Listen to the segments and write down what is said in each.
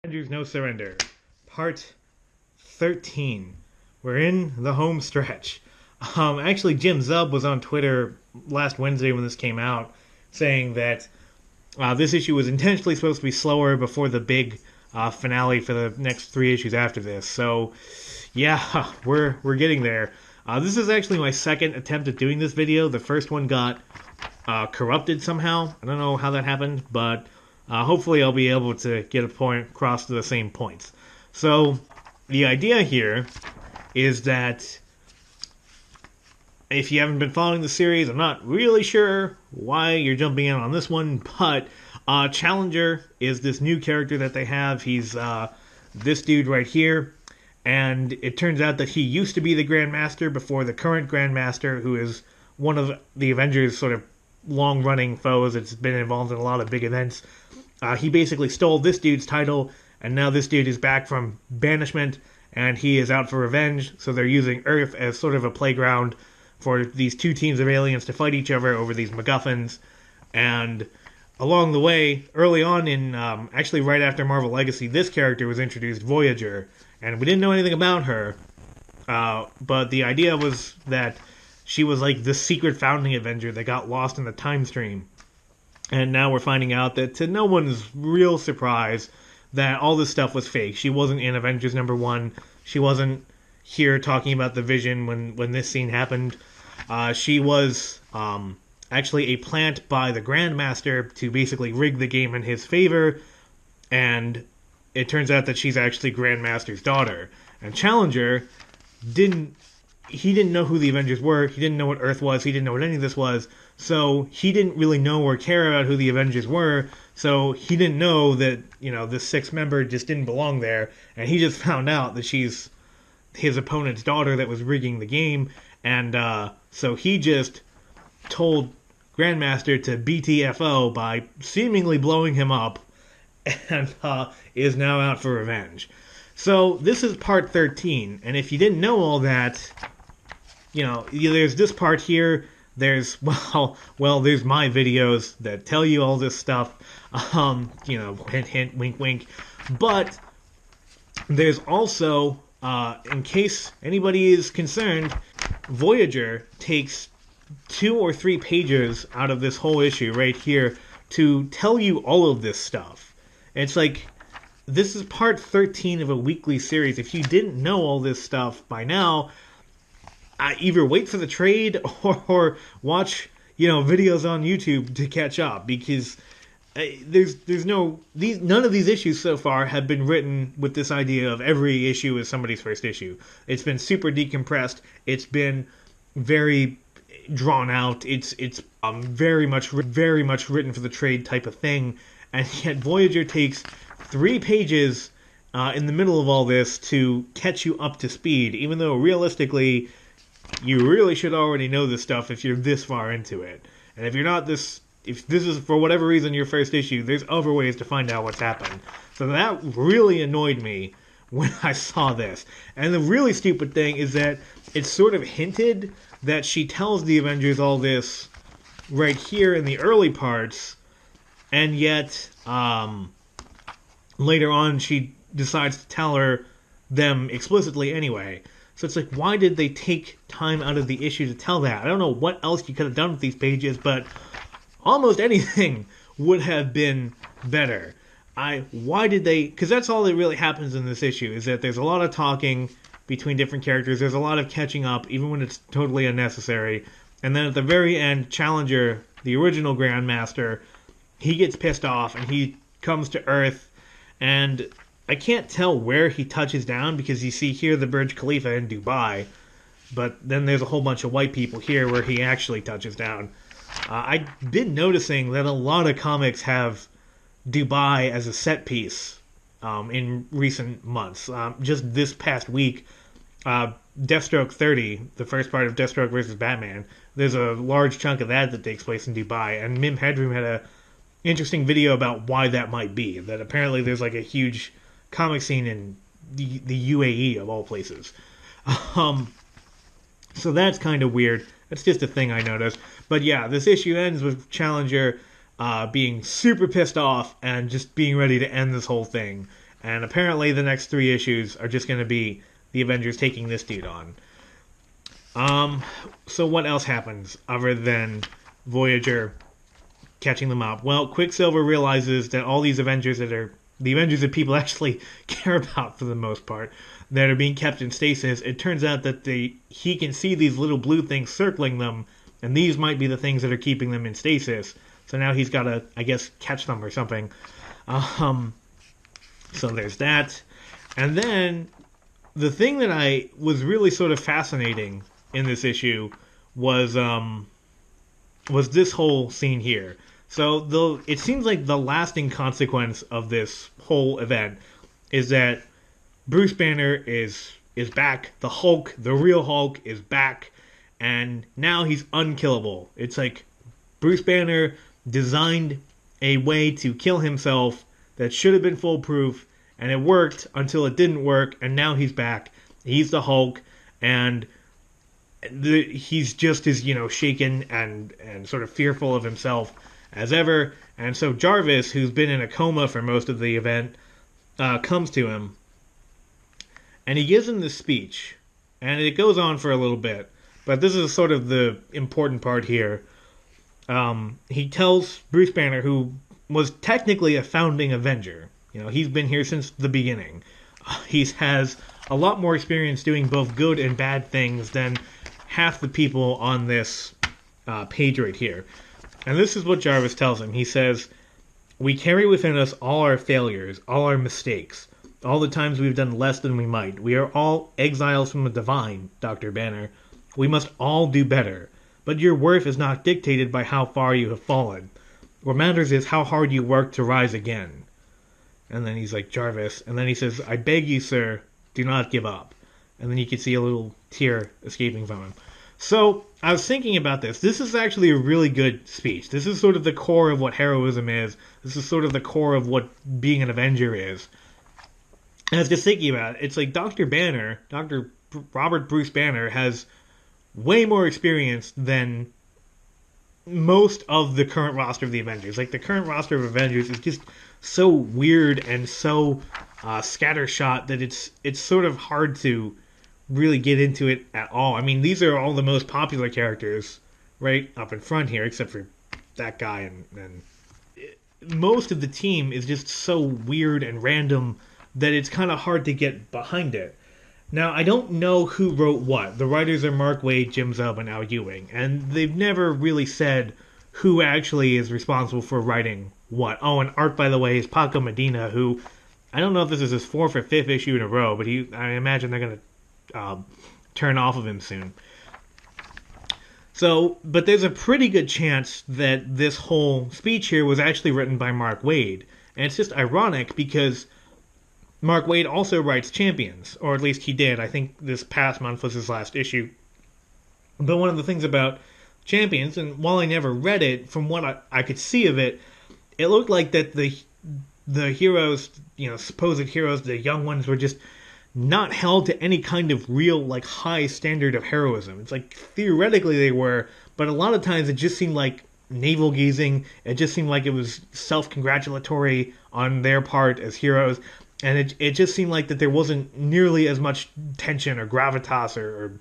Avengers No Surrender, Part 13. We're in the home stretch. Actually, Jim Zub was on Twitter last Wednesday when this came out, saying that this issue was intentionally supposed to be slower before the big finale for the next 3 issues after this. So, yeah, we're getting there. This is actually my second attempt at doing this video. The first one got corrupted somehow. I don't know how that happened, but hopefully I'll be able to get a point across to the same points. So, the idea here is that if you haven't been following the series, I'm not really sure why you're jumping in on this one, but Challenger is this new character that they have. He's this dude right here, and it turns out that he used to be the Grandmaster before the current Grandmaster, who is one of the Avengers' sort of long-running foes. It's been involved in a lot of big events. He basically stole this dude's title, and now this dude is back from banishment, and he is out for revenge, so they're using Earth as sort of a playground for these two teams of aliens to fight each other over these MacGuffins. And along the way, early on in, actually right after Marvel Legacy, this character was introduced, Voyager, and we didn't know anything about her, but the idea was that she was like the secret founding Avenger that got lost in the time stream. And now we're finding out that, to no one's real surprise, that all this stuff was fake. She wasn't in Avengers #1. She wasn't here talking about the Vision when this scene happened. She was actually a plant by the Grandmaster to basically rig the game in his favor. And it turns out that she's actually Grandmaster's daughter. And Challenger didn't know who the Avengers were. He didn't know what Earth was. He didn't know what any of this was. So he didn't really know or care about who the Avengers were. So he didn't know that, this sixth member just didn't belong there. And he just found out that she's his opponent's daughter that was rigging the game. And so he just told Grandmaster to BTFO by seemingly blowing him up, and is now out for revenge. So this is part 13. And if you didn't know all that, there's this part here. There's, there's my videos that tell you all this stuff. Hint, hint, wink, wink. But there's also, in case anybody is concerned, Voyager takes 2 or 3 pages out of this whole issue right here to tell you all of this stuff. It's like, this is part 13 of a weekly series. If you didn't know all this stuff by now, either wait for the trade or watch, videos on YouTube to catch up, because none of these issues so far have been written with this idea of every issue is somebody's first issue. It's been super decompressed. It's been very drawn out. It's very much written for the trade type of thing, and yet Voyager takes 3 pages in the middle of all this to catch you up to speed, even though realistically you really should already know this stuff if you're this far into it. And if you're not if this is for whatever reason your first issue, there's other ways to find out what's happened. So that really annoyed me when I saw this. And the really stupid thing is that it's sort of hinted that she tells the Avengers all this right here in the early parts, and yet later on she decides to tell them explicitly anyway. So it's like, why did they take time out of the issue to tell that? I don't know what else you could have done with these pages, but almost anything would have been better. Why did they... Because that's all that really happens in this issue, is that there's a lot of talking between different characters. There's a lot of catching up, even when it's totally unnecessary. And then at the very end, Challenger, the original Grandmaster, he gets pissed off, and he comes to Earth, and I can't tell where he touches down, because you see here the Burj Khalifa in Dubai, but then there's a whole bunch of white people here where he actually touches down. I've been noticing that a lot of comics have Dubai as a set piece in recent months. Just this past week, Deathstroke 30, the first part of Deathstroke vs. Batman, there's a large chunk of that takes place in Dubai, and Mim Headroom had a interesting video about why that might be. That apparently there's like a huge comic scene in the UAE of all places. So that's kind of weird. That's just a thing I noticed. But yeah, this issue ends with Challenger being super pissed off and just being ready to end this whole thing. And apparently the next 3 issues are just going to be the Avengers taking this dude on. So what else happens other than Voyager catching them up? Well, Quicksilver realizes that all these Avengers that are the Avengers that people actually care about for the most part, that are being kept in stasis, it turns out that he can see these little blue things circling them, and these might be the things that are keeping them in stasis. So now he's got to, I guess, catch them or something. So there's that. And then the thing that I was really sort of fascinating in this issue was this whole scene here. So it seems like the lasting consequence of this whole event is that Bruce Banner is back. The Hulk, the real Hulk, is back, and now he's unkillable. It's like Bruce Banner designed a way to kill himself that should have been foolproof, and it worked until it didn't work, and now he's back. He's the Hulk, and he's just as, shaken and sort of fearful of himself as ever. And so Jarvis, who's been in a coma for most of the event, comes to him, and he gives him this speech, and it goes on for a little bit, but this is sort of the important part here. He tells Bruce Banner, who was technically a founding Avenger, he's been here since the beginning. He has a lot more experience doing both good and bad things than half the people on this page right here. And this is what Jarvis tells him. He says, "We carry within us all our failures, all our mistakes, all the times we've done less than we might. We are all exiles from the divine, Dr. Banner. We must all do better. But your worth is not dictated by how far you have fallen. What matters is how hard you work to rise again." And then he's like, "Jarvis." And then he says, "I beg you, sir, do not give up." And then you can see a little tear escaping from him. So I was thinking about this. This is actually a really good speech. This is sort of the core of what heroism is. This is sort of the core of what being an Avenger is. And I was just thinking about it. It's like Dr. Banner, Dr. Robert Bruce Banner, has way more experience than most of the current roster of the Avengers. Like, the current roster of Avengers is just so weird and so scattershot that it's sort of hard to really get into it at all. I mean, these are all the most popular characters right up in front here, except for that guy, and most of the team is just so weird and random that it's kind of hard to get behind it. Now, I don't know who wrote what. The writers are Mark Waid, Jim Zub, and Al Ewing, and they've never really said who actually is responsible for writing what. Oh, and art, by the way, is Paco Medina, who, I don't know if this is his 4th or 5th issue in a row, but I imagine they're going to turn off of him soon. So, but there's a pretty good chance that this whole speech here was actually written by Mark Waid. And it's just ironic because Mark Waid also writes Champions, or at least he did. I think this past month was his last issue. But one of the things about Champions, and while I never read it, from what I could see of it, it looked like that the heroes, supposed heroes, the young ones, were just not held to any kind of real, high standard of heroism. It's like, theoretically they were, but a lot of times it just seemed like navel-gazing. It just seemed like it was self-congratulatory on their part as heroes. And it just seemed like that there wasn't nearly as much tension or gravitas or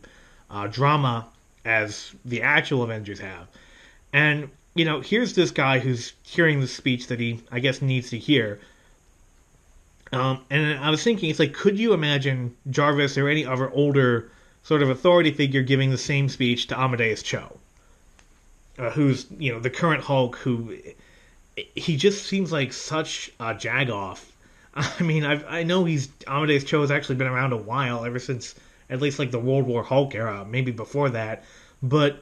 drama as the actual Avengers have. And, here's this guy who's hearing the speech that he, I guess, needs to hear. And I was thinking, it's like, could you imagine Jarvis or any other older sort of authority figure giving the same speech to Amadeus Cho? Who's, the current Hulk, who, he just seems like such a jagoff. I mean, I know Amadeus Cho has actually been around a while, ever since at least the World War Hulk era, maybe before that. But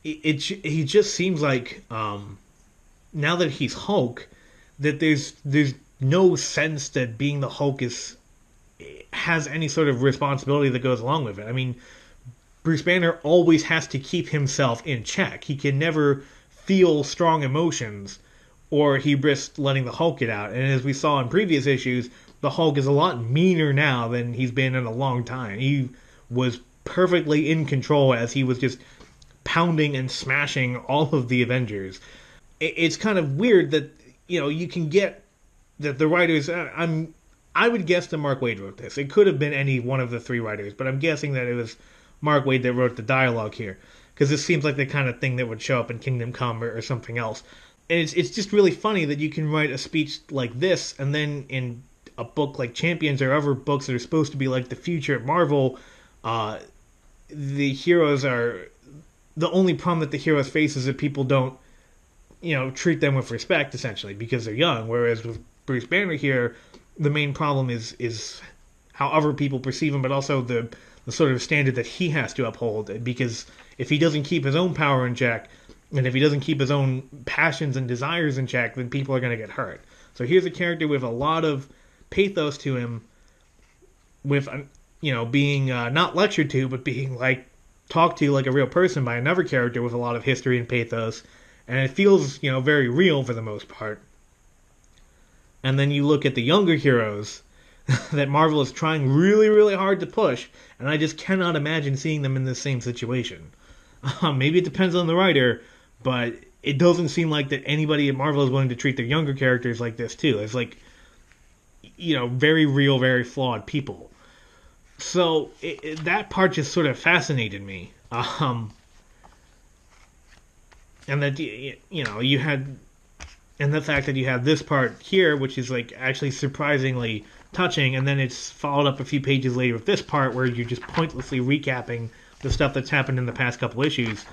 he just seems like now that he's Hulk, that there's no sense that being the Hulk has any sort of responsibility that goes along with it. I mean, Bruce Banner always has to keep himself in check. He can never feel strong emotions, or he risks letting the Hulk get out. And as we saw in previous issues, the Hulk is a lot meaner now than he's been in a long time. He was perfectly in control as he was just pounding and smashing all of the Avengers. It's kind of weird that, you can get that the writers, I'm I would guess that Mark Waid wrote this. It could have been any one of the three writers, but I'm guessing that it was Mark Waid that wrote the dialogue here, because this seems like the kind of thing that would show up in Kingdom Come or something else. And it's just really funny that you can write a speech like this, and then in a book like Champions or other books that are supposed to be like the future at Marvel, the heroes are the only problem that the heroes face is that people don't, treat them with respect essentially because they're young. Whereas with Bruce Banner here, the main problem is how other people perceive him, but also the sort of standard that he has to uphold. Because if he doesn't keep his own power in check, and if he doesn't keep his own passions and desires in check, then people are going to get hurt. So here's a character with a lot of pathos to him, with being not lectured to, but being like talked to like a real person by another character with a lot of history and pathos, and it feels very real for the most part. And then you look at the younger heroes that Marvel is trying really, really hard to push, and I just cannot imagine seeing them in the same situation. Maybe it depends on the writer, but it doesn't seem like that anybody at Marvel is willing to treat their younger characters like this too. It's like, very real, very flawed people. So that part just sort of fascinated me. And that you had, and the fact that you have this part here, which is like actually surprisingly touching, and then it's followed up a few pages later with this part where you're just pointlessly recapping the stuff that's happened in the past couple issues.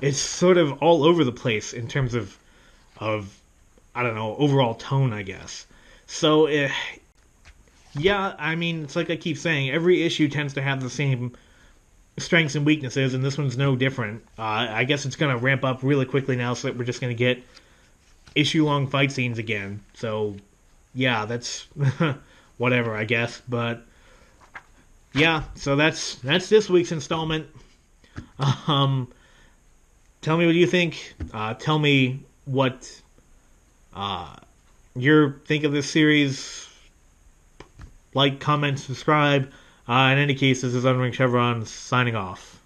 It's sort of all over the place in terms of I don't know, overall tone, I guess. So yeah, I mean, it's like I keep saying, every issue tends to have the same strengths and weaknesses, and this one's no different. I guess it's going to ramp up really quickly now, so that we're just going to get issue-long fight scenes again. So, yeah, that's whatever, I guess. But, yeah, so that's this week's installment. Tell me what you think. Tell me what you think of this series. Like, comment, subscribe. In any case, this is Unring Chevron signing off.